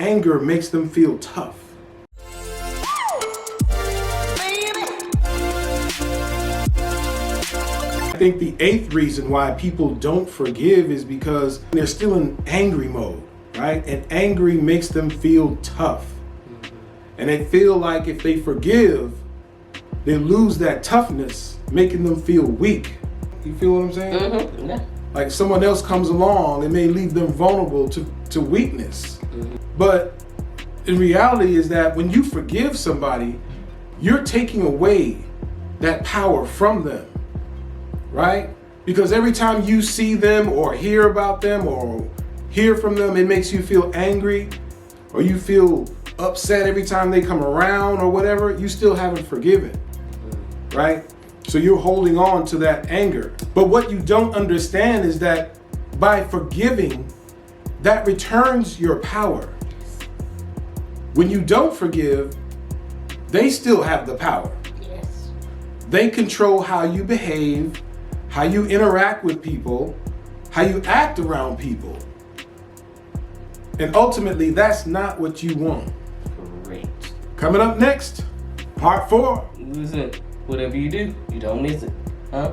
anger makes them feel tough. I think the 8th reason why people don't forgive is because they're still in angry mode, right? And angry makes them feel tough. And they feel like if they forgive, they lose that toughness, making them feel weak. You feel what I'm saying? Mm-hmm. Yeah. Like someone else comes along and may leave them vulnerable to weakness. Mm-hmm. But in reality is that when you forgive somebody, you're taking away that power from them, right? Because every time you see them or hear about them or hear from them, it makes you feel angry or you feel upset every time they come around or whatever. You still haven't forgiven, right? So you're holding on to that anger. But what you don't understand is that by forgiving, that returns your power. When you don't forgive, they still have the power. Yes. They control how you behave, how you interact with people, how you act around people. And ultimately, that's not what you want. Great. Coming up next, part 4. Listen, whatever you do, you don't miss it. Huh?